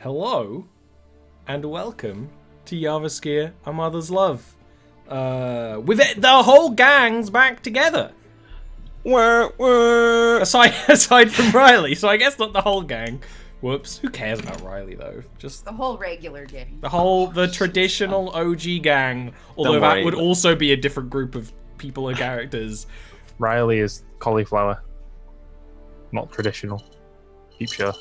Hello, and welcome to Jarviskjir, A Mother's Love. With it, the whole gang's back together. Aside from Riley, so I guess not the whole gang. Whoops, who cares about Riley though? Just the whole regular gang. The traditional OG gang. Although that would also be a different group of people and characters. Riley is cauliflower. Not traditional. Peep show.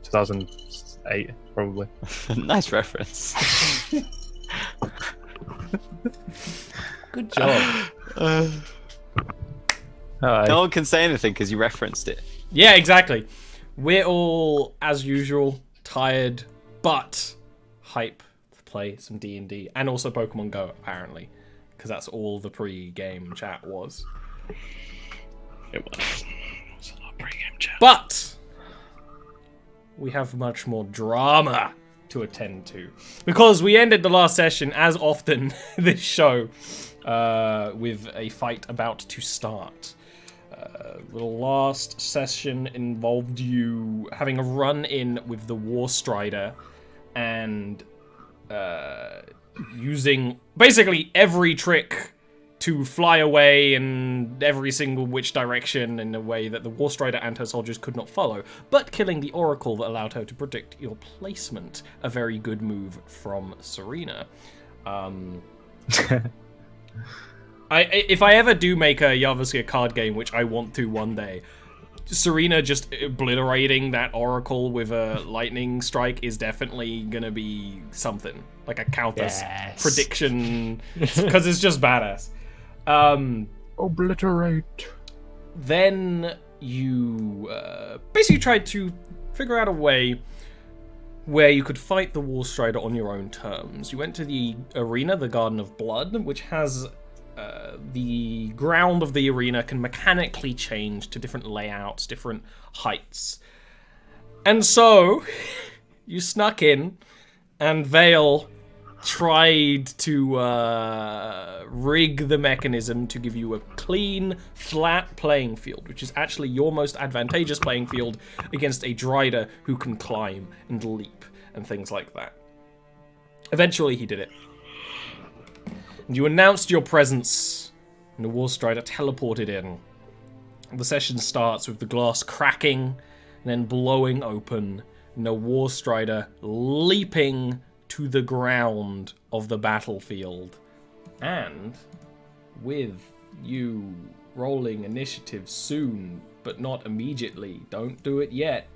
2008, probably. Nice reference. Good job. No one can say anything because you referenced it. Yeah, exactly. We're all, as usual, tired, but hype to play some D&D. And also Pokemon Go, apparently. Because that's all the pre-game chat was. It was. It's a lot of pre-game chat. But we have much more drama to attend to. Because we ended the last session, as often this show, with a fight about to start. The last session involved you having a run-in with the WARSTRIDER and using basically every trick to fly away in every single which direction in a way that the WARSTRIDER and her soldiers could not follow, but killing the Oracle that allowed her to predict your placement. A very good move from Serena. If I ever do make a Jarviskjir card game, which I want to one day, Serena just obliterating that Oracle with a lightning strike is definitely gonna be something. Like a counter prediction, because it's just badass. Obliterate. Then you basically tried to figure out a way where you could fight the WARSTRIDER on your own terms. You went to the arena, the Garden of Blood, which has the ground of the arena can mechanically change to different layouts, different heights. And so, you snuck in, and Vale tried to rig the mechanism to give you a clean, flat playing field, which is actually your most advantageous playing field against a Drider who can climb and leap and things like that. Eventually, he did it. And you announced your presence, and the WARSTRIDER teleported in. The session starts with the glass cracking, and then blowing open, and the WARSTRIDER leaping to the ground of the battlefield. And with you rolling initiative soon, but not immediately. Don't do it yet,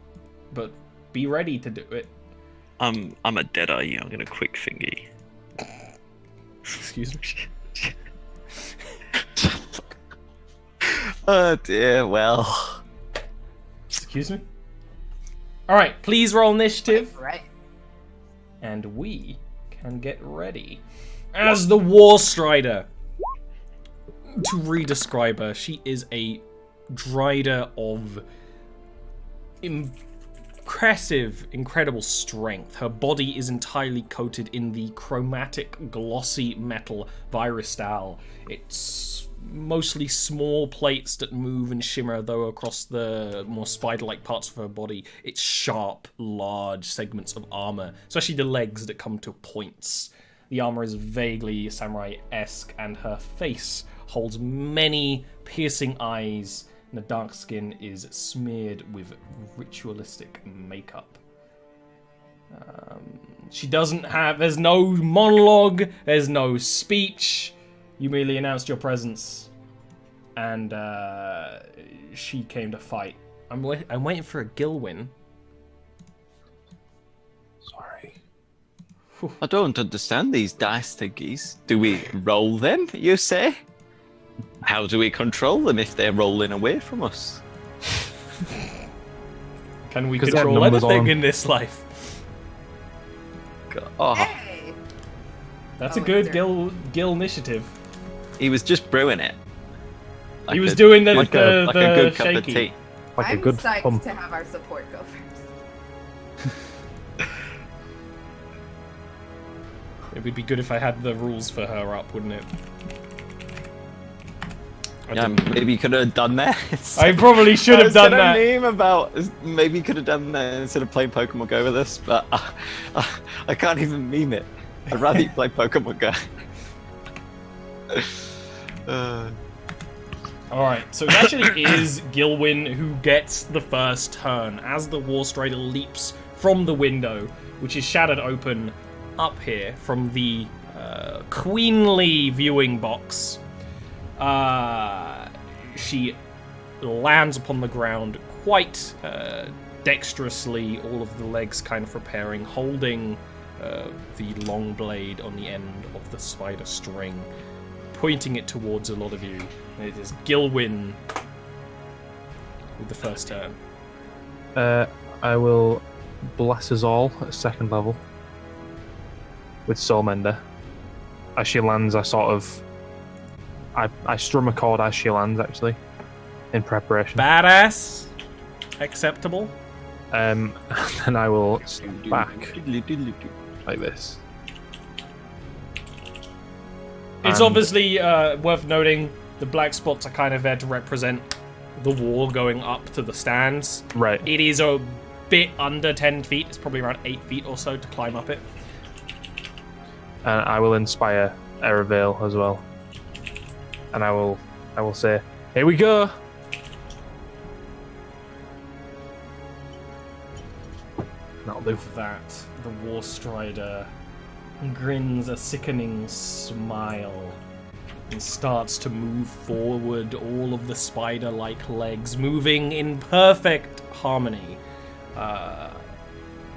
but be ready to do it. I'm a deadeye. I'm gonna quick fingy. Excuse me. Oh dear, well. Excuse me? Alright, please roll initiative. Right. And we can get ready. As the WARSTRIDER. To re-describe her, she is a Drider of impressive, incredible strength. Her body is entirely coated in the chromatic, glossy metal Virustal. It's mostly small plates that move and shimmer, though across the more spider-like parts of her body, it's sharp, large segments of armor, especially the legs that come to points. The armor is vaguely samurai-esque, and her face holds many piercing eyes, and the dark skin is smeared with ritualistic makeup. She doesn't have... There's no monologue, there's no speech. You merely announced your presence, and she came to fight. I'm waiting for a Gil win. Sorry. I don't understand these dice thingies. Do we roll them, you say? How do we control them if they're rolling away from us? Can we 'Cause they have control numbers on anything them. in this life? Oh, Hey! That's Oh, a good there. Gil initiative. he was just brewing it. He was doing the like a good cup of shaky. tea. Like I'm a good psyched pump. to have our support go first. It would be good if I had the rules for her up, wouldn't it? Yeah, maybe you could have done that. I probably should have done that. I was gonna meme about maybe you could have done that instead of playing Pokemon Go with us, but I can't even meme it. I'd rather you play Pokemon Go. Alright, so it actually is Gilwyn who gets the first turn as the Warstrider leaps from the window, which is shattered open up here from the queenly viewing box. She lands upon the ground quite dexterously, all of the legs kind of preparing, holding the long blade on the end of the spider string, pointing it towards a lot of you. It is Gilwyn with the first turn. I will bless us all at second level with Soulmender. As she lands, I strum a chord as she lands, actually, in preparation. Badass. Acceptable. And I will stand back like this. It's And- obviously worth noting the black spots are kind of there to represent the wall going up to the stands. Right. It is a bit under 10 feet. It's probably around 8 feet or so to climb up it. And I will inspire Eravale as well. And I will say, here we go. That'll do. With that, the Warstrider grins a sickening smile and starts to move forward, all of the spider-like legs moving in perfect harmony,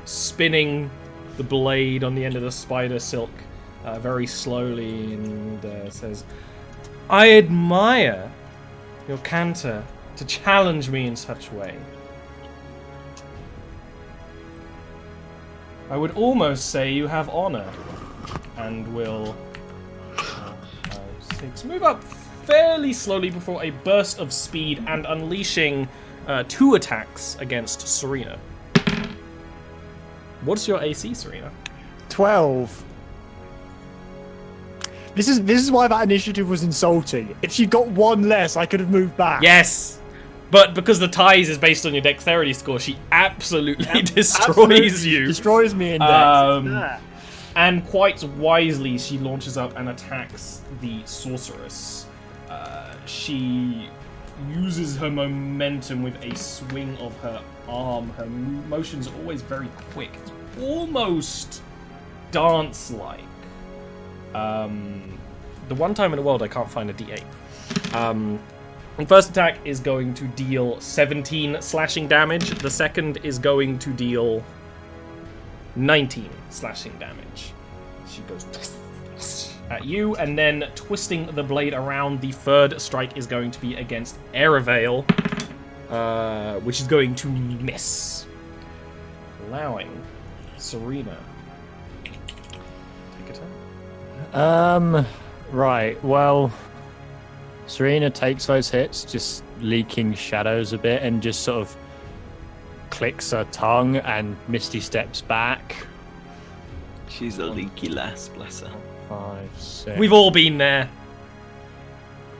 spinning the blade on the end of the spider silk very slowly, and says, "I admire your canter to challenge me in such way. I would almost say you have honor," and will move up fairly slowly before a burst of speed and unleashing 2 attacks against Serena. What's your AC, Serena? 12. This is why that initiative was insulting. If she got 1 less, I could have moved back. Yes! But because the ties is based on your dexterity score, she absolutely destroys you. Destroys me in dex. And quite wisely, she launches up and attacks the sorceress. She uses her momentum with a swing of her arm. Her motions are always very quick. It's almost dance-like. The one time in the world I can't find a D8. The first attack is going to deal 17 slashing damage. The second is going to deal 19 slashing damage. She goes at you, and then twisting the blade around, the third strike is going to be against Eravale, which is going to miss, allowing Serena take a turn. Right, well, Serena takes those hits, just leaking shadows a bit, and just sort of clicks her tongue and misty steps back. She's a leaky lass, bless her. 5, 6. We've all been there.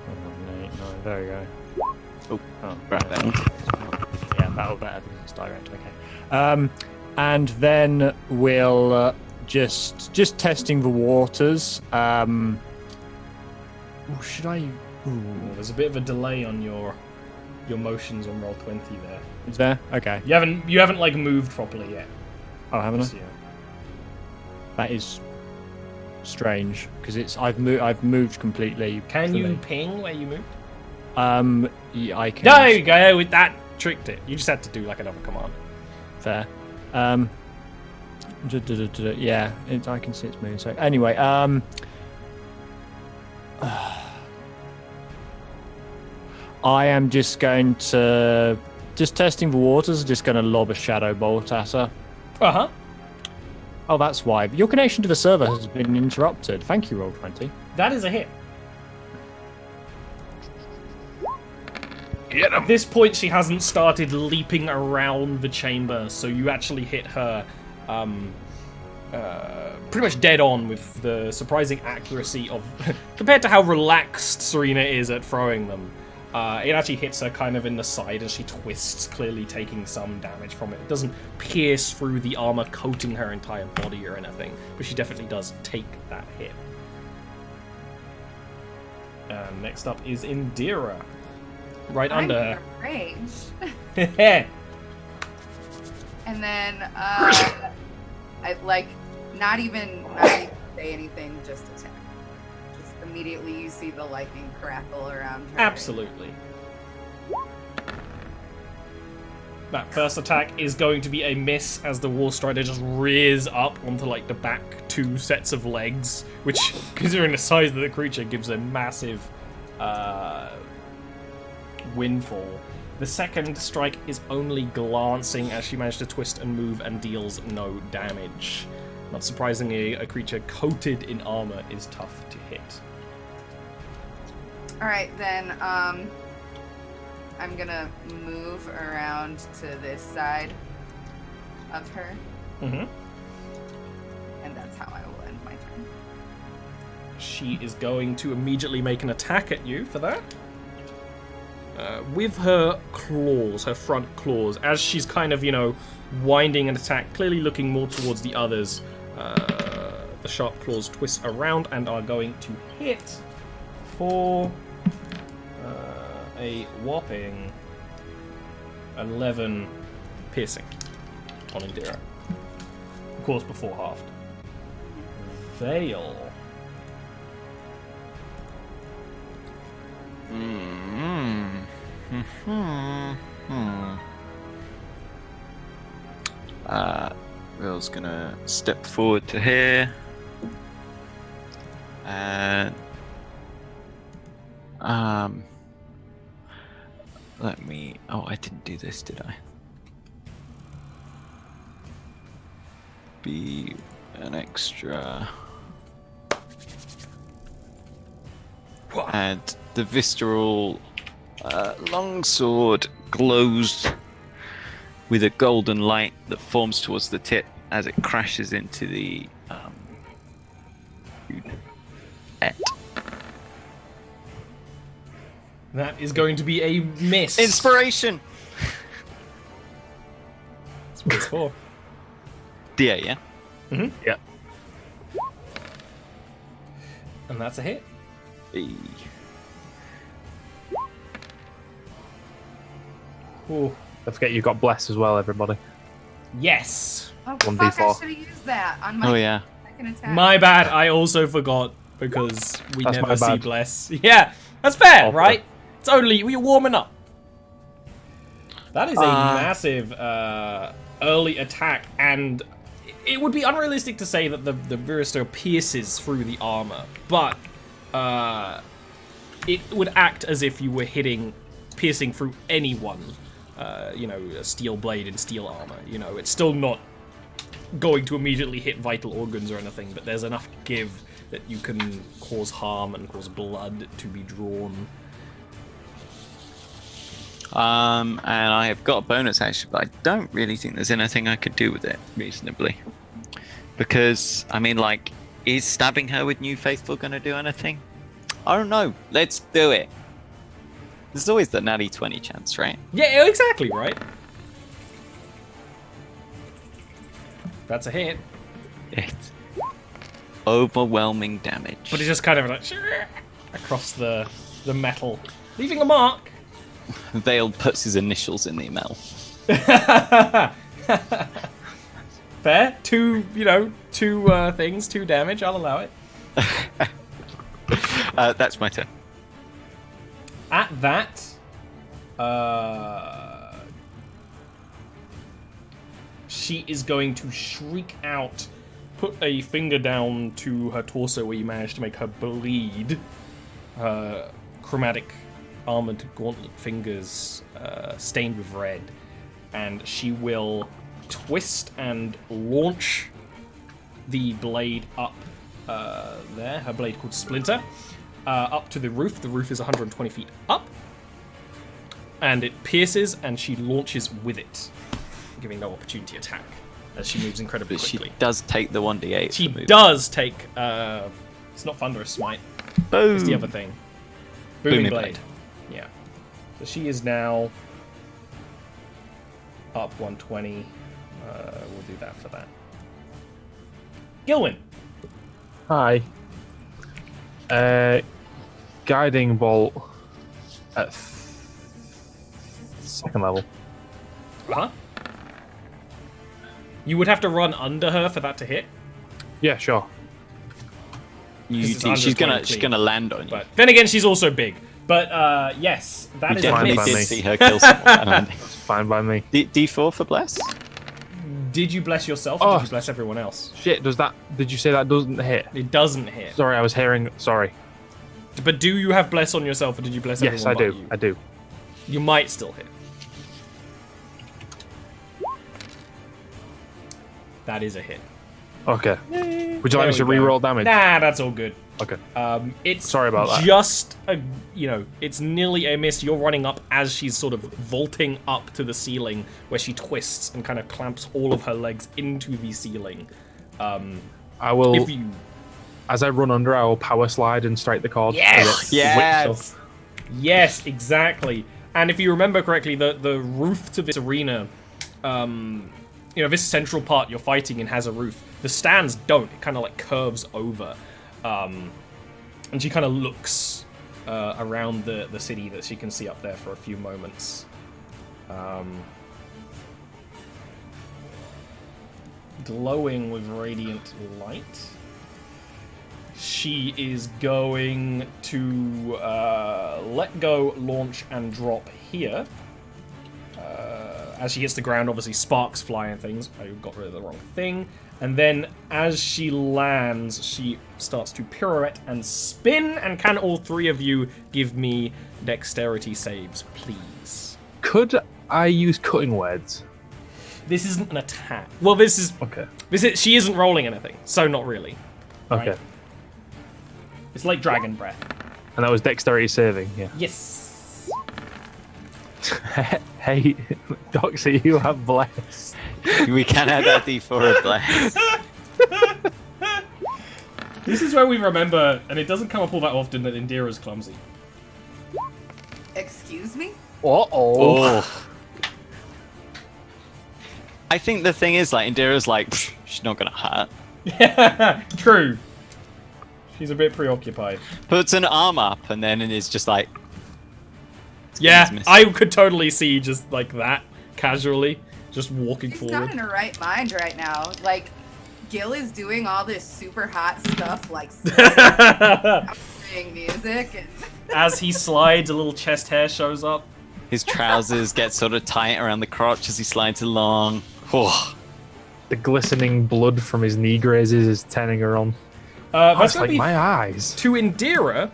7, 8, 9. There we go. Oh, right there. Yeah, that'll better because it's direct. Okay. And then we'll just testing the waters. Should I? Well, there's a bit of a delay on your motions on roll 20 there. Is there? Okay. You haven't like moved properly yet. Oh, haven't I? Just, yeah. That is strange because I've moved completely. Can you fully. ping where you moved? Yeah, I can. There you go. With that tricked it. You just had to do like another command. Fair. Yeah, I can see it's moving. So anyway, I am just going to testing the waters. Just going to lob a shadow bolt at her. Uh-huh. Oh, that's why. Your connection to the server has been interrupted. Thank you, Roll20. That is a hit. Get him! At this point, she hasn't started leaping around the chamber, so you actually hit her pretty much dead on with the surprising accuracy of compared to how relaxed Serena is at throwing them. It actually hits her kind of in the side as she twists, clearly taking some damage from it. It doesn't pierce through the armor coating her entire body or anything, but she definitely does take that hit. And next up is Indira. Right under her. Range. And then I like not even say anything, just attack. Just immediately you see the lightning crackle around her. Absolutely. That first attack is going to be a miss as the WARSTRIDER just rears up onto like the back 2 sets of legs, which, considering the size of the creature, gives a massive windfall. The second strike is only glancing as she managed to twist and move and deals no damage. Not surprisingly, a creature coated in armor is tough to hit. Alright, then I'm gonna move around to this side of her. Mm-hmm. And that's how I will end my turn. She is going to immediately make an attack at you for that. With her claws, her front claws, as she's kind of, winding an attack, clearly looking more towards the others, the sharp claws twist around and are going to hit for a whopping 11 piercing on Indira. Of course, before halved. Veil. Will's gonna step forward to here. And let me. Oh, I didn't do this, did I? Be an extra. And the visceral longsword glows with a golden light that forms towards the tip as it crashes into the That is going to be a miss. Inspiration! That's what it's for. D8, yeah? Mm-hmm. Yeah. And that's a hit. E. Ooh. Don't forget you got bless as well, everybody. Yes. Oh, 1d4. fuck, I should have used that on my Oh, yeah. second attack. My bad. I also forgot because we That's never my see bad. bless. Yeah, that's fair, Okay. right? It's only we're warming up. That is a massive early attack, and it would be unrealistic to say that the Viristo pierces through the armor, but it would act as if you were piercing through anyone. A steel blade in steel armor. It's still not going to immediately hit vital organs or anything, but there's enough give that you can cause harm and cause blood to be drawn. And I have got a bonus action, but I don't really think there's anything I could do with it reasonably. Because, is stabbing her with New Faithful going to do anything? I don't know. Let's do it. There's always the natty 20 chance, right? Yeah, exactly, right? That's a hit. It's overwhelming damage. But it's just kind of like across the metal, leaving a mark. Vale puts his initials in the ML. Fair. Two things, 2 damage. I'll allow it. That's my turn. At that, she is going to shriek out, put a finger down to her torso where you managed to make her bleed. Chromatic armored gauntlet fingers stained with red. And she will twist and launch the blade up there. Her blade called Splinter. Up to the roof. The roof is 120 feet up. And it pierces, and she launches with it, giving no opportunity attack. as she moves incredibly But she quickly. does take the 1d8. She for movement. does take. It's not Thunderous Smite. Boom. It's the other thing. Booming Blade. Yeah. So she is now up 120. We'll do that for that. Gilwin. Hi. Guiding bolt at second level. Uh-huh. You would have to run under her for that to hit. Yeah, sure. This is She's under 20 she's gonna land on you. But then again, she's also big. But yes, that We is a fine definitely by miss. did me. see her kill someone. It's fine by me. D4 for bless. Did you bless yourself or did you bless everyone else? Shit, did you say that doesn't hit? It doesn't hit. Sorry, I was hearing, sorry. But do you have bless on yourself or did you bless Yes, I everyone do, but I do. you? You might still hit. That is a hit. Okay. Would you like me to There we go. re-roll damage? Nah, that's all good. Okay. It's Sorry about that. Just it's nearly a miss. You're running up as she's sort of vaulting up to the ceiling, where she twists and kind of clamps all of her legs into the ceiling. I will, If you, as I run under, I will power slide and strike the cord. Yes! as it whips up. yes, exactly. And if you remember correctly, the roof to this arena, this central part you're fighting in has a roof. The stands don't. It kind of like curves over. And she kind of looks around the city that she can see up there for a few moments. Glowing with radiant light. She is going to let go, launch, and drop here. As she hits the ground, obviously sparks fly and things. I got rid of the wrong thing. And then as she lands, she starts to pirouette and spin. And can all three of you give me dexterity saves, please? Could I use cutting words? This isn't an attack. Well, this is... She isn't rolling anything, so not really. Okay. Right? It's like Dragon Breath. And that was dexterity saving, yeah. Yes. Hey, Doxy, you have bless. We can add that D4 of bless. This is where we remember, and it doesn't come up all that often, that Indira's clumsy. Excuse me? Oh. I think the thing is, like, Indira's like, she's not gonna hurt. True. She's a bit preoccupied. Puts an arm up and then is just like... Yeah, I could totally see just like that, casually, just walking She's forward. not in her right mind right now. Like, Gil is doing all this super hot stuff, like playing music. And As he slides, a little chest hair shows up. His trousers get sort of tight around the crotch as he slides along. Oh. The glistening blood from his knee grazes is turning her on. That's It's going like to be my eyes. to Indira.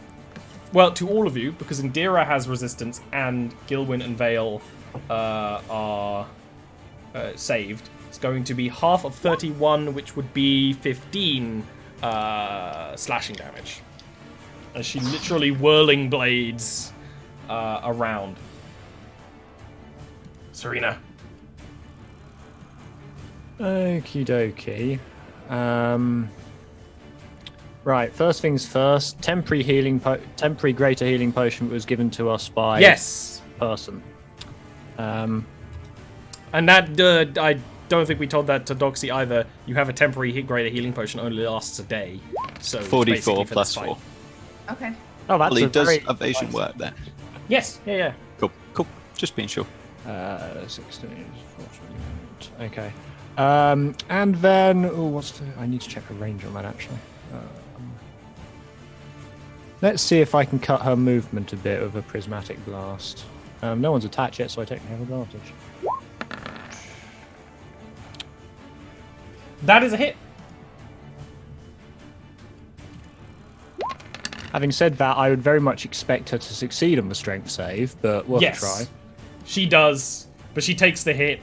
Well, to all of you, because Indira has resistance and Gilwin and Vale are saved. It's going to be half of 31, which would be 15 slashing damage. As she literally whirling blades around. Serena. Okie dokie. Right, first things first. Temporary greater healing potion was given to us by Yes. person. And that I don't think we told that to Doxy either. You have a temporary greater healing potion, only lasts a day. So 44 plus 4. okay. Oh, that's a Does very evasion work there? Yes. Yeah. Cool. Just being sure. 16, 14, okay. And then I need to check the range on that actually. Let's see if I can cut her movement a bit with a prismatic blast. No one's attached yet, so I technically have advantage. That is a hit. Having said that, I would very much expect her to succeed on the strength save, but worth a try. She does, but she takes the hit,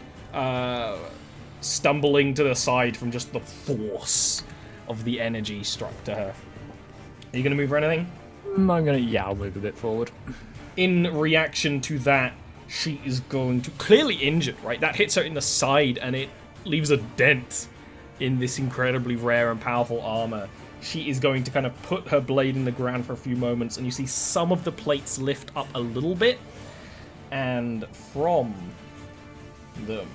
stumbling to the side from just the force of the energy struck to her. Are you going to move or anything? I'll move a bit forward. In reaction to that, she is going to... Clearly injured, right? That hits her in the side, and it leaves a dent in this incredibly rare and powerful armor. She is going to kind of put her blade in the ground for a few moments, and you see some of the plates lift up a little bit, and from them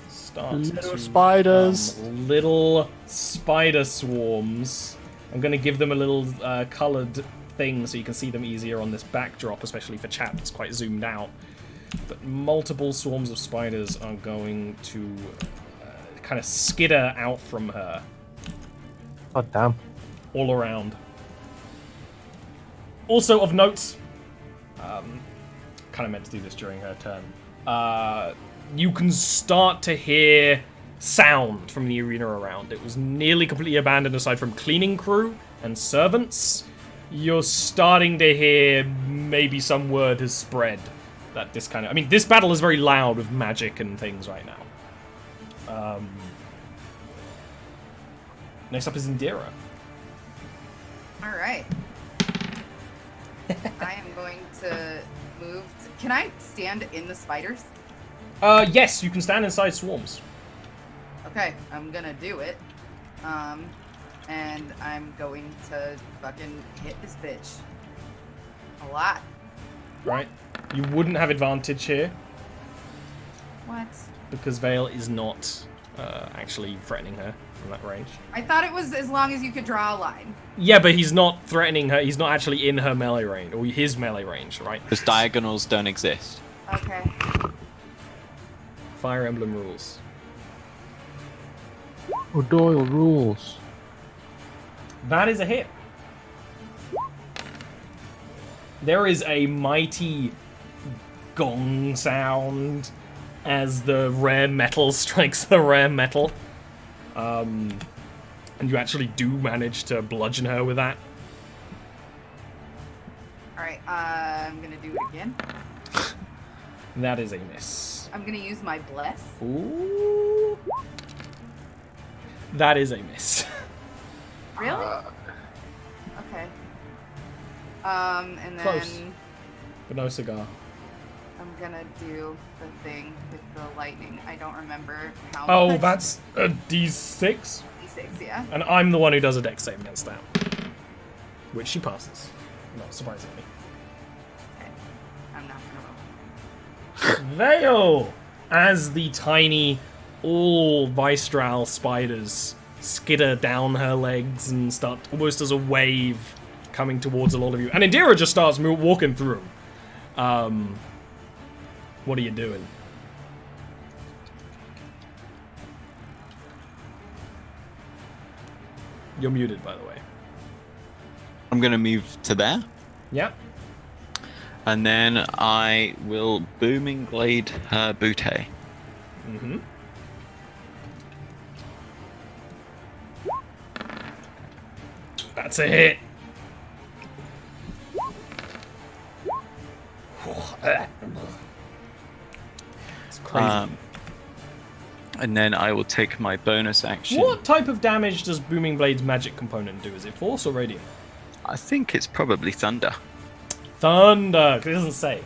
start Little spiders. little spider swarms. I'm going to give them a little colored thing so you can see them easier on this backdrop, especially for chat that's quite zoomed out. But multiple swarms of spiders are going to kind of skitter out from her God damn. all around. Also of note, kind of meant to do this during her turn, you can start to hear sound from the arena around. It was nearly completely abandoned aside from cleaning crew and servants. You're starting to hear maybe some word has spread that this kind of... I mean, this battle is very loud with magic and things right now. Next up is Indira. All right. I am going to move. Can I stand in the spiders? Yes, you can stand inside swarms. Okay, I'm gonna do it. And I'm going to fucking hit this bitch. A lot. Right? You wouldn't have advantage here What? because Vale is not actually threatening her from that range. I thought it was as long as you could draw a line. Yeah, but he's not threatening her. He's not actually in her melee range, or his melee range, right? Because diagonals don't exist. Okay. Fire Emblem rules. O'Doyle rules. That is a hit. There is a mighty gong sound as the rare metal strikes the rare metal. And you actually do manage to bludgeon her with that. Alright, I'm gonna do it again. That is a miss. I'm gonna use my bless. Ooh. That is a miss. Really? Okay. And then Close. But no cigar. I'm gonna do the thing with the lightning. I don't remember how Oh, much. that's a D6? D6, yeah. And I'm the one who does a dex save against that. Which she passes. Not surprisingly. Okay. I'm not gonna roll. Vale! As the tiny, all Vistral spiders skitter down her legs and start almost as a wave coming towards a lot of you. And Indira just starts walking through. What are you doing? You're muted, by the way. I'm going to move to there. Yeah. And then I will Booming Blade her Butte. Mm-hmm. That's a hit. It's crazy. And then I will take my bonus action. What type of damage does Booming Blade's magic component do? Is it force or radiant? I think it's probably thunder. Thunder, 'cause it doesn't say.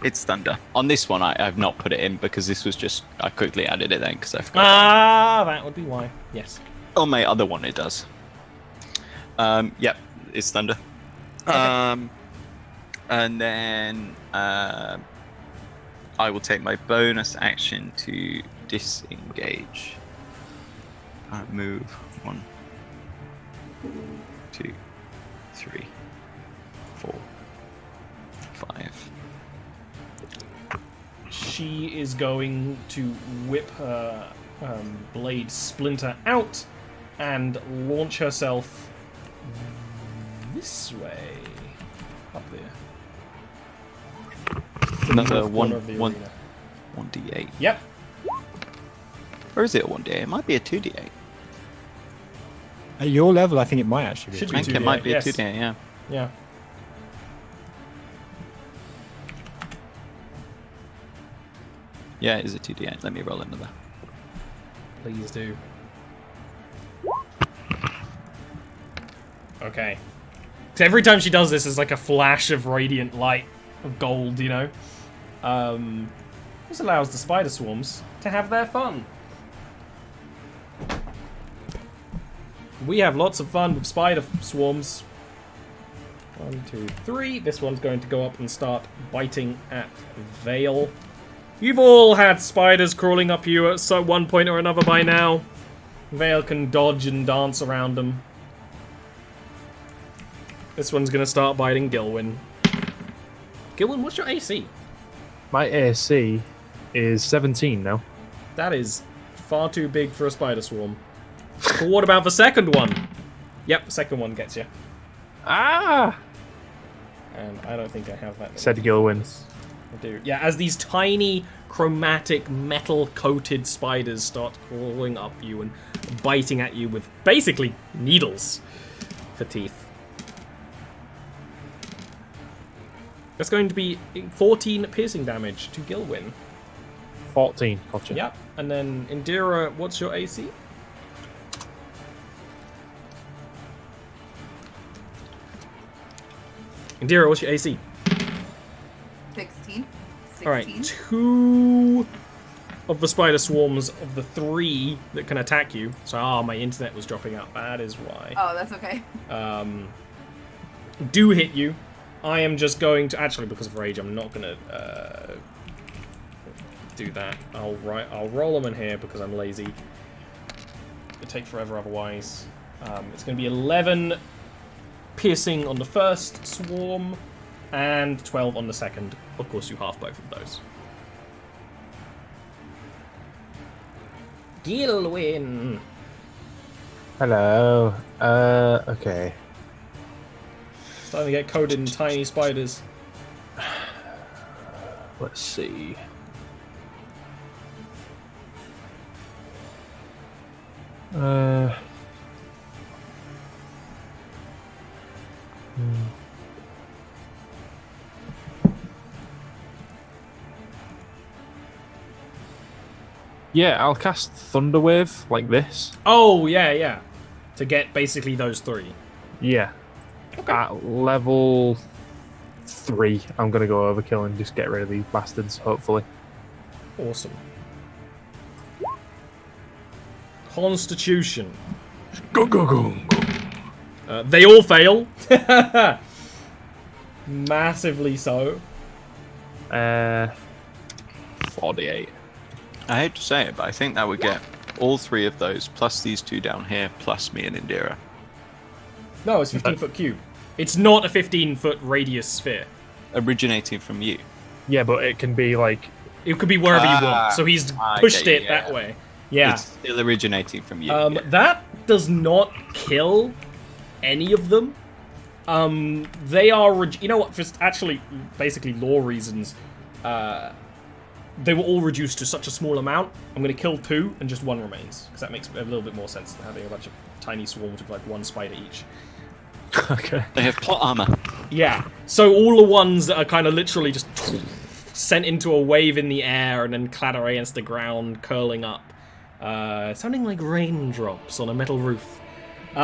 It's thunder. On this one, I've not put it in because this was just... I quickly added it then because I forgot. Ah, that would be why. Yes. On my other one, it does. Yep, it's thunder. And then I will take my bonus action to disengage. Move 1, 2, 3, 4, 5. She is going to whip her blade splinter out and launch herself this way. Up there. Another North corner of the arena. 1d8. Yep. Or is it a 1d8? It might be a 2d8. At your level, I think it might actually be. Should I think it 2d8, might be yes. a 2d8, yeah. Yeah. Yeah, it is a 2d8. Let me roll another. Please do. Okay. So every time she does this, there's like a flash of radiant light of gold, you know? This allows the spider swarms to have their fun. We have lots of fun with spider swarms. 1, 2, 3. This one's going to go up and start biting at Vale. You've all had spiders crawling up you at one point or another by now. Vale can dodge and dance around them. This one's going to start biting Gilwyn. Gilwyn, what's your AC? My AC is 17 now. That is far too big for a spider swarm. But what about the second one? Yep, the second one gets you. Ah! And I don't think I have that. Said Gilwyn. I do. Yeah, as these tiny, chromatic, metal-coated spiders start crawling up you and biting at you with basically needles for teeth. That's going to be 14 piercing damage to Gilwyn. 14, gotcha. Yep, and then Indira, what's your AC? Indira, what's your AC? 16. Alright, 2 of the spider swarms of the 3 that can attack you. So, my internet was dropping out. That is why. Oh, that's okay. Do hit you. I am just going to... Actually, because of rage, I'm not going to do that. I'll roll them in here because I'm lazy. It'd take forever otherwise. It's going to be 11 piercing on the first swarm and 12 on the second. Of course, you half both of those. Gilwyn. Hello. Okay. Starting to get coated in tiny spiders. Let's see. Yeah, I'll cast Thunderwave like this. Oh, yeah. To get basically those 3. Yeah. Okay. At level 3, I'm going to go overkill and just get rid of these bastards, hopefully. Awesome. Constitution. Go. They all fail. Massively so. 48. I hate to say it, but I think that would get all 3 of those, plus these 2 down here, plus me and Indira. No, it's 15-foot cube. It's not a 15-foot radius sphere. Originating from you. Yeah, but it can be like... It could be wherever you want. So he's pushed it that way. Yeah. It's still originating from you. That does not kill any of them. They are... You know what? For actually, basically lore reasons, they were all reduced to such a small amount. I'm going to kill 2 and just 1 remains. Because that makes a little bit more sense than having a bunch of tiny swarms with like 1 spider each. Okay. They have plot armor. Yeah. So all the ones that are kind of literally just sent into a wave in the air and then clatter against the ground, curling up. Sounding like raindrops on a metal roof. They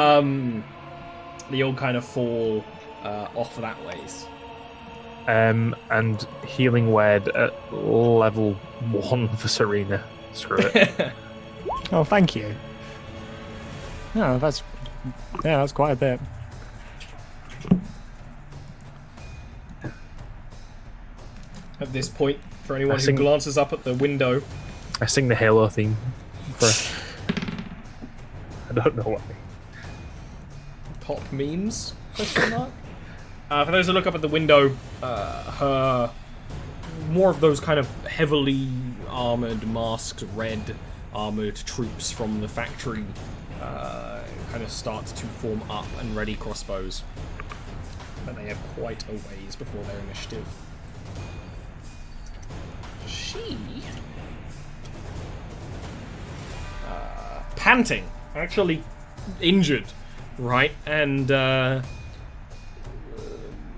all kind of fall off that ways. And Healing Word at level 1 for Serena. Screw it. Oh, thank you. No, that's quite a bit. At this point, for anyone who glances up at the window, I sing the Halo theme. I don't know why. Top memes? Question mark. For those who look up at the window, her more of those kind of heavily armored, masked, red armored troops from the factory kind of start to form up and ready crossbows. But they have quite a ways before their initiative. She... panting. Actually injured, right? And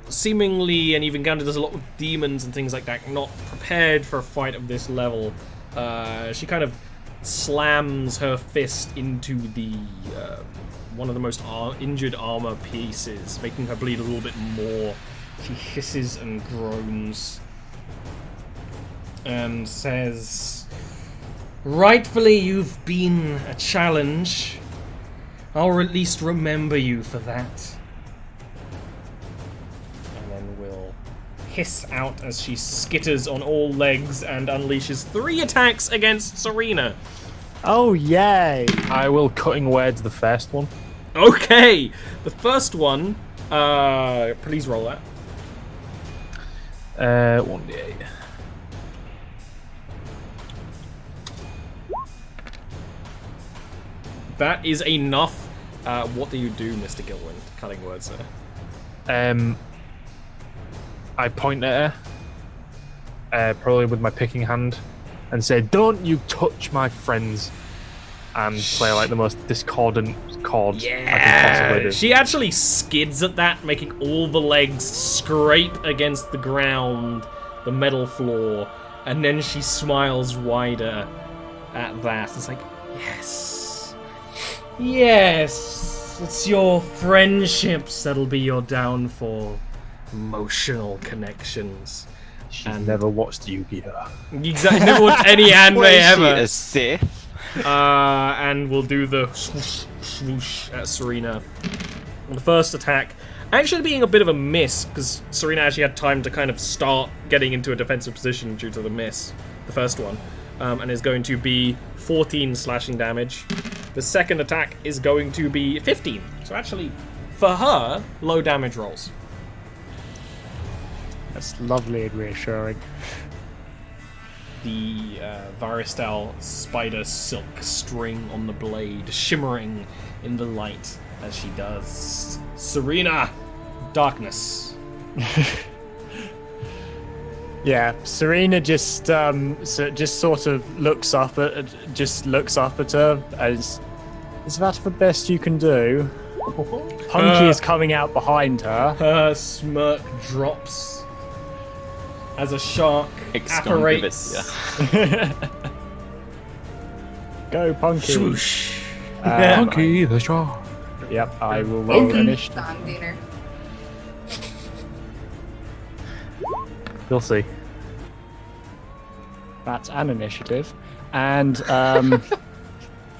seemingly, and even Gandalf does a lot with demons and things like that, not prepared for a fight of this level. She kind of slams her fist into the one of the most injured armor pieces, making her bleed a little bit more. She hisses and groans and says, "Rightfully, you've been a challenge, I'll at least remember you for that. And then we'll hiss out as she skitters on all legs and unleashes 3 attacks against Serena. Oh, yay! I will cutting word the first one. Okay, the first one, please roll that. 1d8. That is enough. What do you do, Mr. Gilwind? Cutting words there. I point at her, probably with my picking hand, and say, "Don't you touch my friends," and play like the most discordant chords I can possibly do. She actually skids at that, making all the legs scrape against the ground, the metal floor, and then she smiles wider at that. It's like, yes. Yes! It's your friendships that'll be your downfall. Emotional connections. She never watched Yu-Gi-Oh! Exactly, never watched any anime ever. a Sith? And we'll do the swoosh, swoosh at Serena. And the first attack actually being a bit of a miss, because Serena actually had time to kind of start getting into a defensive position due to the miss, the first one, and is going to be 14 slashing damage. The second attack is going to be 15. So actually, for her, low damage rolls. That's lovely and reassuring. The Varistal spider silk string on the blade shimmering in the light as she does. Serena, darkness. Yeah, Serena just sort of looks up at her as, is that the best you can do? Punky is coming out behind her. Her smirk drops as a shark apparates. Go, Punky. Swoosh. Punky the shark. Yep, I will roll initiative. Song dinner. You'll see. That's an initiative. And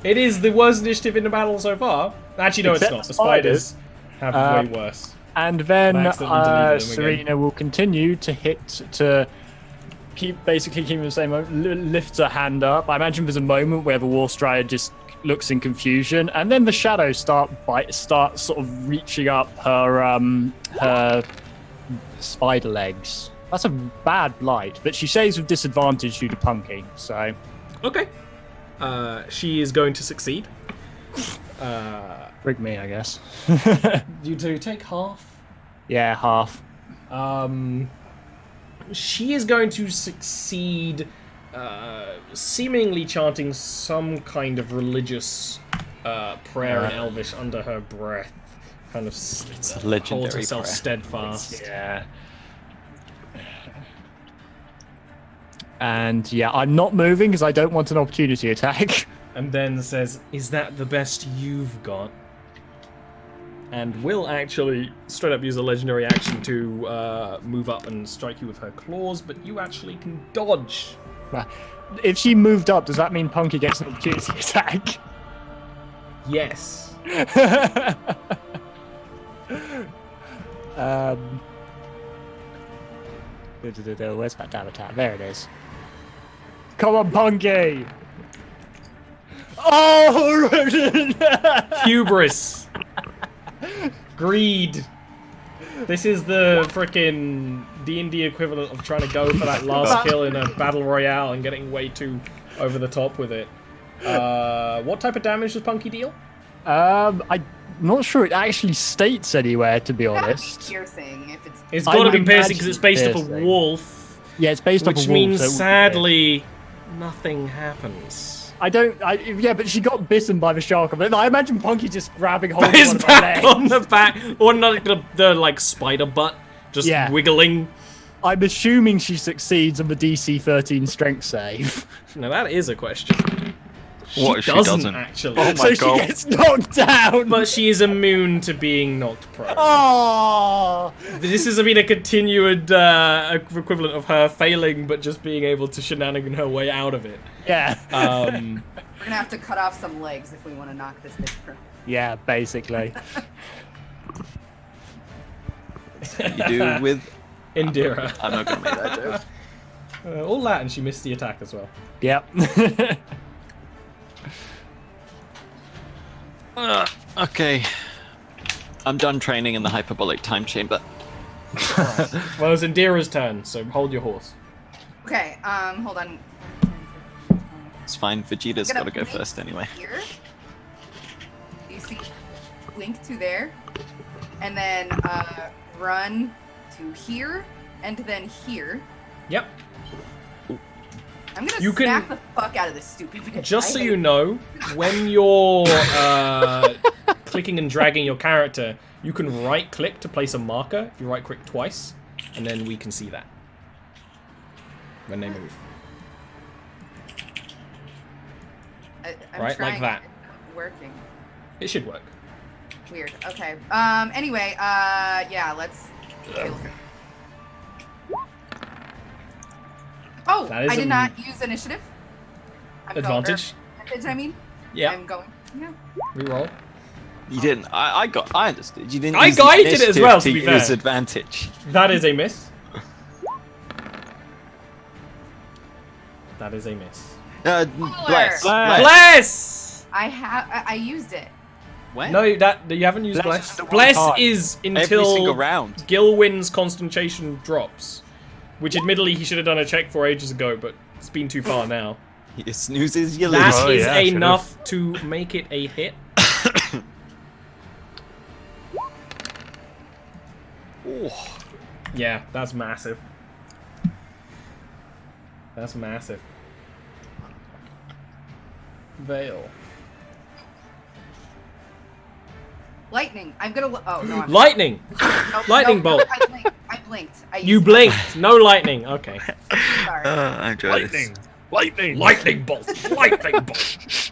It is the worst initiative in the battle so far. Actually, no, it's Except not. The spiders have way worse. And then I accidentally deleted them again. Serena will continue to hit to keep keeping the same moment, lifts her hand up. I imagine there's a moment where the WARSTRIDER just looks in confusion, and then the shadows start sort of reaching up her spider legs. That's a bad blight, but she saves with disadvantage due to Punky, so... Okay. She is going to succeed. Rig me, I guess. You do take half. Yeah, half. She is going to succeed, seemingly chanting some kind of religious prayer in Elvish under her breath. Kind of It's a legendary holds herself prayer. steadfast. Yeah. And yeah, I'm not moving because I don't want an opportunity attack. And then says, "Is that the best you've got?" And will actually straight up use a legendary action to move up and strike you with her claws, but you actually can dodge. If she moved up, does that mean Punky gets an opportunity attack? Yes. Where's that damn attack? There it is. Come on, Punky! Oh! Hubris. Greed. This is the frickin' D&D equivalent of trying to go for that last kill in a battle royale and getting way too over the top with it. What type of damage does Punky deal? I'm not sure it actually states anywhere, to be honest. Piercing, if it's It's got to be I piercing because it's based off a piercing. wolf, Yeah, it's based off which a wolf, means so it wouldn't be. sadly nothing happens. Yeah, but she got bitten by the shark. But I imagine Punky just grabbing hold of His one of her back legs. on the back, or like the like spider butt, just Yeah. wiggling. I'm assuming she succeeds on the DC 13 strength save. Now that is a question. What if she doesn't doesn't? actually? Oh my So God. she gets knocked down. But she is immune to being knocked prone. Oh! This has been a continued equivalent of her failing, but just being able to shenanigan her way out of it. Yeah. we're gonna have to cut off some legs if we want to knock this bitch prone. Yeah, basically. You do with. Indira. I'm not gonna make that joke. All that, and she missed the attack as well. Yep. Okay. I'm done training in the hyperbolic time chamber. Well, it's Indira's turn, so hold your horse. Okay, hold on. It's fine. Vegeta's Gonna got to go blink first anyway. Here. You see, blink to there, and then run to here, and then here. Yep. I'm gonna You can- smack the fuck out of this stupid bitch. Just so I you hate- know, when you're clicking and dragging your character, you can right-click to place a marker. If you right-click twice, and then we can see that when they move. I'm Right, like trying, that. it's not working. It should work. Weird. Okay. Anyway. Yeah. Let's. Oh, That is I did an not use initiative. Advantage. Advantage. I mean. Yeah. I'm going. Yeah. Reroll. You didn't. I understood. You didn't. I use the guided it as initiative well, to be use fair. advantage. That is a miss. That is a miss. Bless. Bless! I used it. When? No, you haven't used Bless bless. is the one Bless time. is Every single until round. Gilwyn's concentration drops, which admittedly he should have done a check for ages ago, but it's been too far now. You snoozes, you lose. That Oh, is yeah, I should've. enough to make it a hit. Oh, Yeah, that's massive. That's massive. Veil. Lightning. I'm gonna. Oh no. I'm Lightning! Nope, lightning bolt. I blinked. I blinked. You blinked. No lightning. Okay. Sorry. I enjoy this. Lightning! Lightning bolt. Lightning bolt.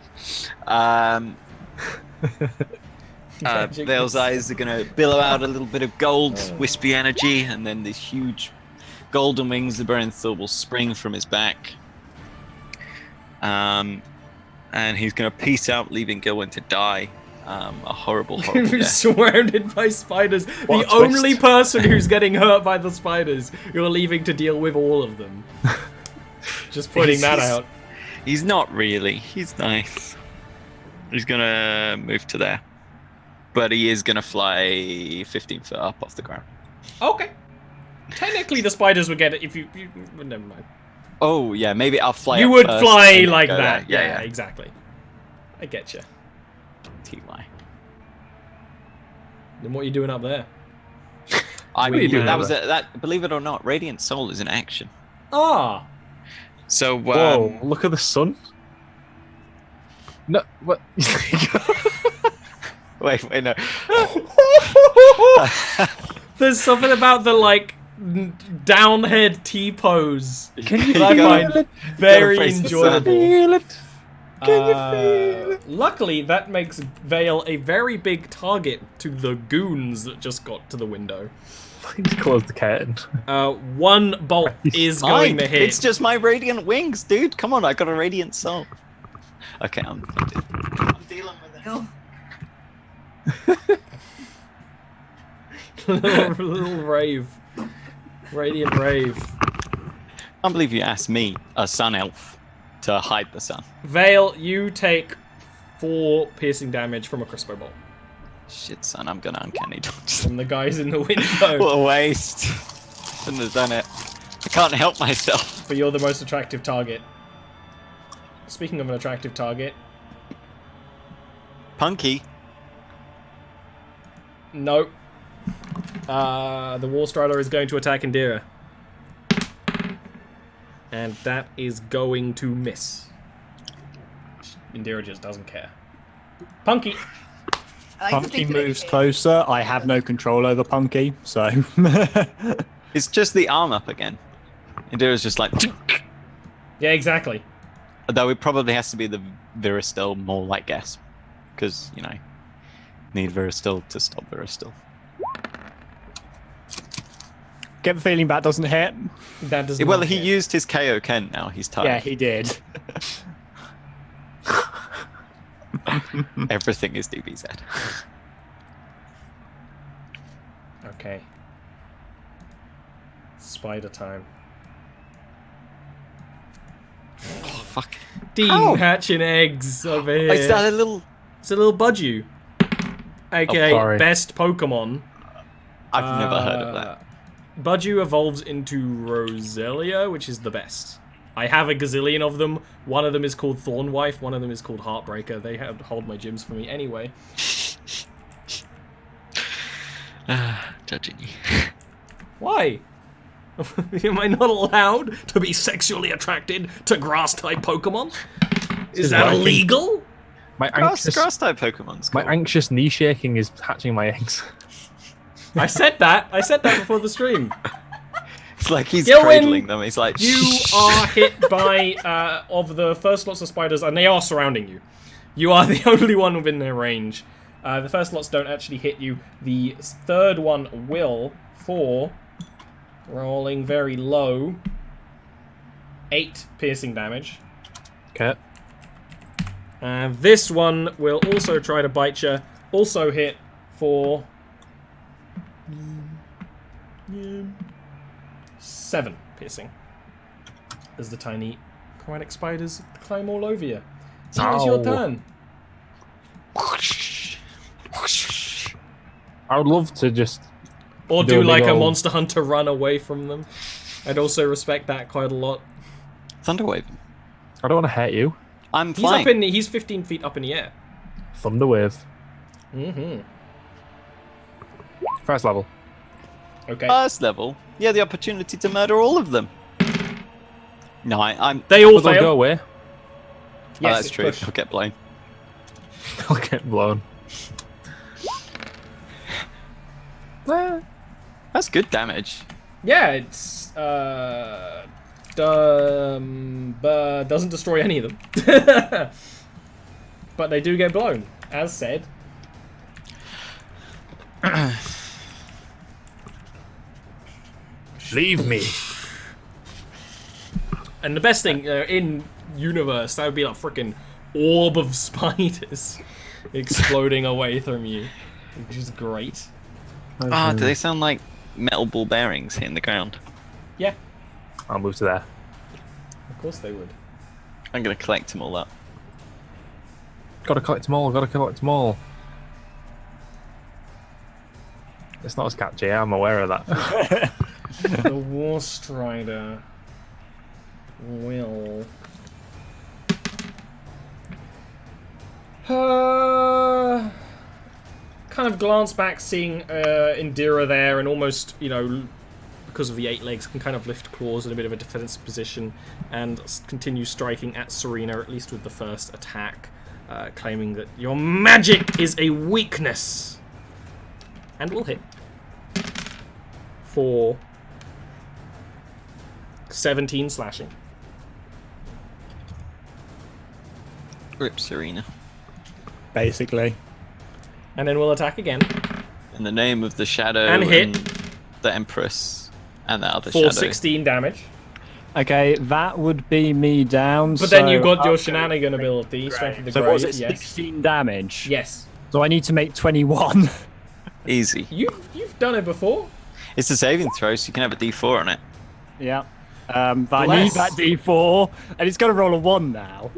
Magic Vale's missile. eyes are gonna billow out a little bit of gold, wispy energy, and then these huge golden wings of Barenthal will spring from his back. And he's gonna peace out, leaving Gilwyn to die. A horrible, horrible You're death. surrounded by spiders. What The a twist. only person who's getting hurt by the spiders, you're leaving to deal with all of them. Just putting that He's- out. He's not really. He's nice. He's gonna move to there. But he is gonna fly 15 foot up off the ground. Okay. Technically, the spiders would get it if you never mind. Oh, yeah, maybe I'll fly You up would first fly and then like go that. there. Yeah, exactly. I get you. TY. Then what are you doing up there? I What are you mean, doing that over was there? that. Believe it or not, Radiant Soul is an action. Ah. So, Whoa, look at the sun. No, what? wait, no. There's something about the down head T pose Can you that I feel find it? very face the enjoyable. Feel it? Can you feel it? Luckily, that makes Vale a very big target to the goons that just got to the window. Please close the curtain. One bolt is going to hit. It's just my Radiant Wings, dude. Come on, I got a Radiant Soul. Okay, I'm dealing with it. Ew. little rave. Radiant rave. I can't believe you asked me, a sun elf, to hide the sun. Vale, you take 4 piercing damage from a crossbow bolt. Shit, son, I'm gonna uncanny dodge. From the guys in the window. What a waste. Shouldn't have done it. I can't help myself. But you're the most attractive target. Speaking of an attractive target, Punky. no. The WARSTRIDER is going to attack Indira. And that is going to miss. Indira just doesn't care. Punky! I like to Punky think that moves it- closer. I have no control over Punky, so. It's just the arm up again. Indira's just like... Yeah, exactly. Though it probably has to be the Viristil more like guess. Because, you know, need Viristil to stop Viristil. Get the feeling that doesn't hit. That does Well, not he hit. used his KO Ken now. He's tired. Yeah, he did. Everything is DBZ. Okay. Spider time. Oh, fuck. Dean How? hatching eggs over here. Is that a little... It's a little Budju. Okay, sorry. best Pokemon. I've never heard of that. Budju evolves into Roselia, which is the best. I have a gazillion of them. One of them is called Thornwife, one of them is called Heartbreaker. They hold my gyms for me anyway. Judging you. Why? Am I not allowed to be sexually attracted to grass-type Pokemon? Is that illegal? My anxious, Grass type Pokemon's my cool. anxious knee shaking is hatching my eggs. I said that. I said that before the stream. It's like he's Gilwin, cradling them. He's like, You are hit by, of the first lots of spiders, and they are surrounding you. You are the only one within their range. The first lots don't actually hit you. The third one will, for, rolling very low, 8 piercing damage. Okay. And this one will also try to bite you. Also hit for 7 piercing. As the tiny chromatic spiders climb all over you. So it's your Ow. turn. I would love to just... Or Do do a big like a ol'- monster hunter run away from them. I'd also respect that quite a lot. Thunderwave. I don't want to hurt you. I'm He's flying. he's 15 feet up in the air. Thunderwave. Mm-hmm. First level. Okay. First level. Yeah, the opportunity to murder all of them. No, I'm... They all But they'll fail. go away. Yes, that's it's true. push. I'll get blown. They'll get blown. That's good damage. Yeah, it's doesn't destroy any of them. But they do get blown, as said. Leave me. And the best thing in universe, that would be like freaking orb of spiders exploding away from you, which is great. Ah, do they sound like metal ball bearings hitting the ground? Yeah, I'll move to there. of course they would. I'm gonna collect them all up. Gotta collect them all, gotta collect them all. It's not as catchy, I'm aware of that. The WARSTRIDER will kind of glance back, seeing Indira there, and almost, you know, because of the 8 legs, can kind of lift claws in a bit of a defensive position and continue striking at Serena, at least with the first attack, claiming that your magic is a weakness. And will hit for 17 slashing. Rip Serena. Basically. And then we'll attack again In the name of the Shadow And hit. the Empress and the other for Shadow. 16 damage. Okay, that would be me down. But then you've got I'll your go shenanigan with ability, Strength of the So Grave. was it Yes. 16 damage? Yes. So I need to make 21. Easy. You've done it before. It's a saving throw, so you can have a D4 on it. Yeah. But I need that D4, and it's got to roll a 1 now.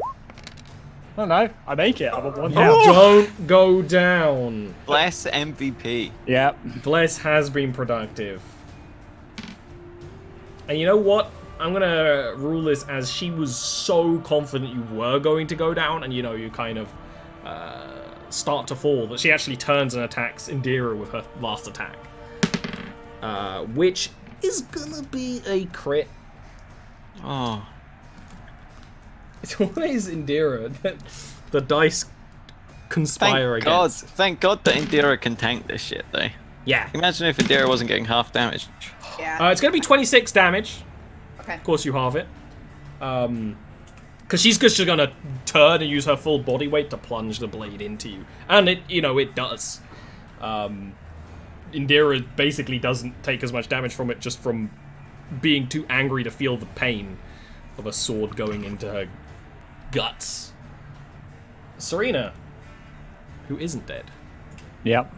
Oh no, I make it. I'm at 1 now. Don't go down. Bless MVP. Yeah. Bless has been productive. And you know what? I'm gonna rule this as she was so confident you were going to go down, and you know, you kind of start to fall, that she actually turns and attacks Indira with her last attack. Which is gonna be a crit. Oh. It's always Indira that the dice conspire Thank God. against. Thank God that Indira can tank this shit, though. Yeah. Imagine if Indira wasn't getting half damage. Yeah. It's gonna be 26 damage. Okay. Of course you halve it. Because she's just gonna turn and use her full body weight to plunge the blade into you. And it, you know, it does. Indira basically doesn't take as much damage from it, just from being too angry to feel the pain of a sword going into her guts. Serena, who isn't dead. Yep.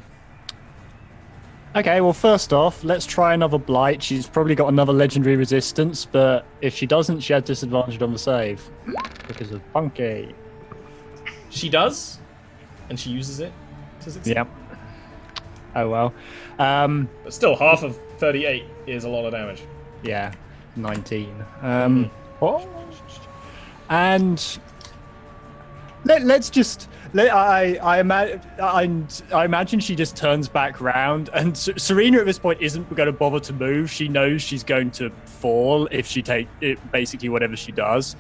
Okay, well, first off, let's try another blight. She's probably got another legendary resistance, but if she doesn't, she has disadvantage on the save because of Punky. She does, and she uses it to succeed. Yep. Oh well. But still, half of 38 is a lot of damage. Yeah, 19. Oh. And let's just. I imagine she just turns back round, and Serena at this point isn't going to bother to move. She knows she's going to fall if she take it, basically whatever she does.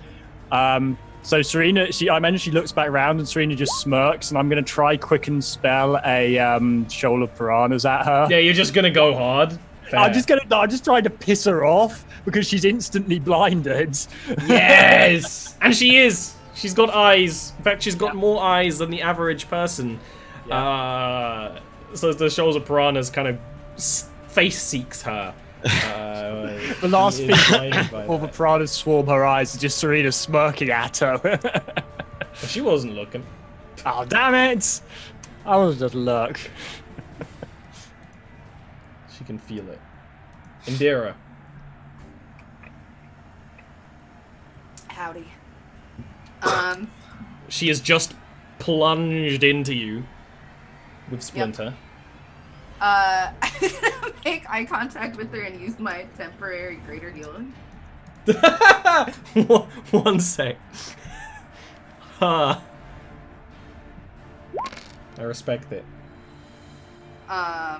So Serena, I imagine she looks back around, and Serena just smirks, and I'm going to try quicken spell a shoal of piranhas at her. Yeah, you're just going to go hard. Fair. I'm just trying to piss her off because she's instantly blinded. Yes, and she is. She's got eyes. In fact, she's got more eyes than the average person. So the shoals of piranhas kind of face seeks her. The last thing all the piranhas swarm her eyes is just Serena smirking at her. She wasn't looking. Oh, damn it! I was just look. She can feel it. Indira. Howdy. She has just plunged into you with Splinter. I'm gonna make eye contact with her and use my temporary greater healing. One sec. I respect it.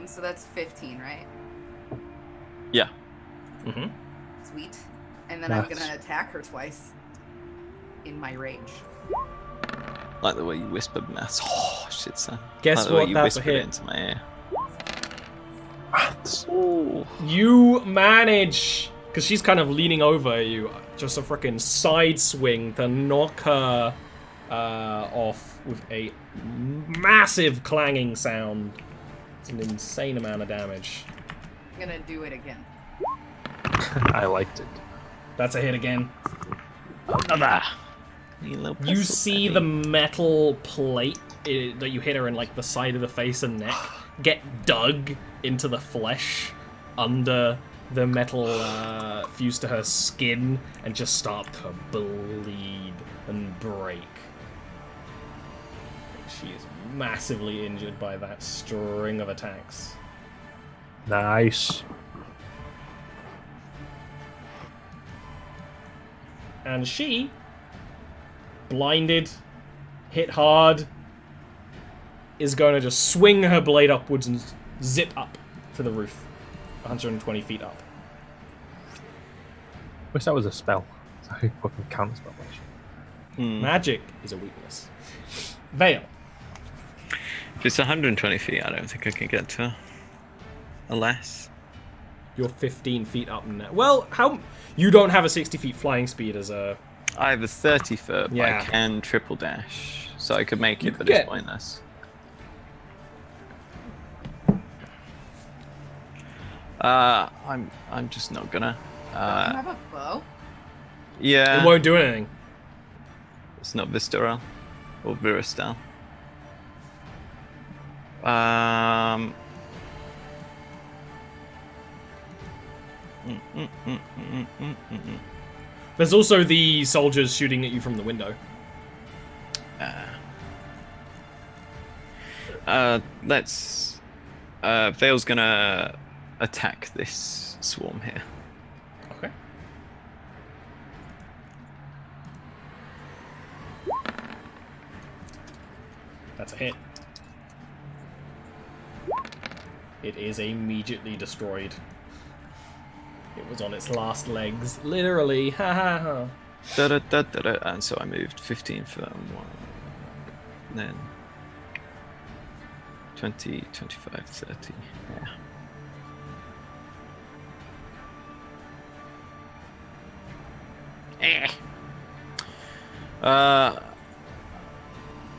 So that's 15, right? Yeah. Mm-hmm. Sweet. And then I'm gonna attack her twice in my rage. Like the way you whispered maths. Oh shit, son. Guess like the way what? you That's a whispered it hit. into my ear. Oh. You manage, because she's kind of leaning over you, just a freaking side swing to knock her off with a massive clanging sound. It's an insane amount of damage. I'm gonna do it again. I liked it. That's a hit again. Another. You see the metal plate that you hit her in, like, the side of the face and neck get dug into the flesh under the metal fused to her skin and just start to bleed and break. She is massively injured by that string of attacks. Nice. And she, blinded, hit hard, is going to just swing her blade upwards and zip up to the roof, 120 feet up. Wish that was a spell. So I fucking counter spell. Magic is a weakness. Veil. If it's 120 feet, I don't think I can get to her. Alas. You're 15 feet up now. Well, how... You don't have a 60 feet flying speed as a... I have a 30 foot, but Yeah. I can triple dash. So I could make You it, but could it's get- pointless. I'm just not gonna. You have a bow? Yeah. It won't do anything. It's not Visceral or Viristal. Mm, mm, mm, mm, mm, mm, mm. There's also the soldiers shooting at you from the window. Let's. Vale's gonna attack this swarm here. Okay. That's a hit. It is immediately destroyed. It was on its last legs, literally. Ha ha ha. Da-da-da-da-da. And so I moved 15 foot and 1. Then 20, 25, 30. Yeah.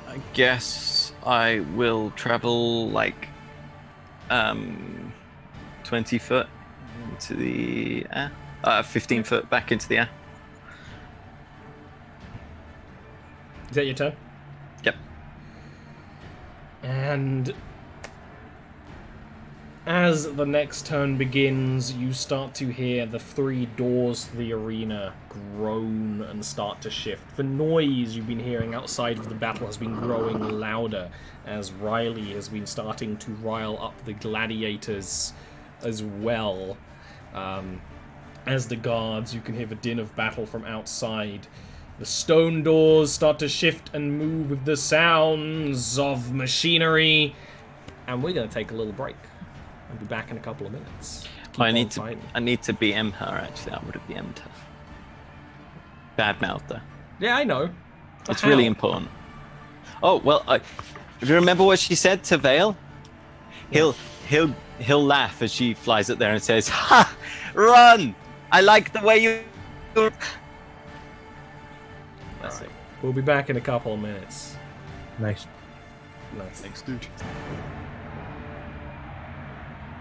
I guess I will travel like 20 foot into the air. 15 foot back into the air. Is that your turn? Yep. And as the next turn begins, you start to hear the 3 doors to the arena groan and start to shift. The noise you've been hearing outside of the battle has been growing louder as Riley has been starting to rile up the gladiators as well. As the guards, you can hear the din of battle from outside. The stone doors start to shift and move with the sounds of machinery. And we're going to take a little break. I'll be back in a couple of minutes. I need to BM her, actually. I would have BM'd her. Bad mouth, though. Yeah, I know. It's really important. Oh, well, do you remember what she said to Vale? He'll laugh as she flies up there and says, "Ha! Run! I like the way you..." That's it. We'll be back in a couple of minutes. Nice. Nice. Thanks, dude.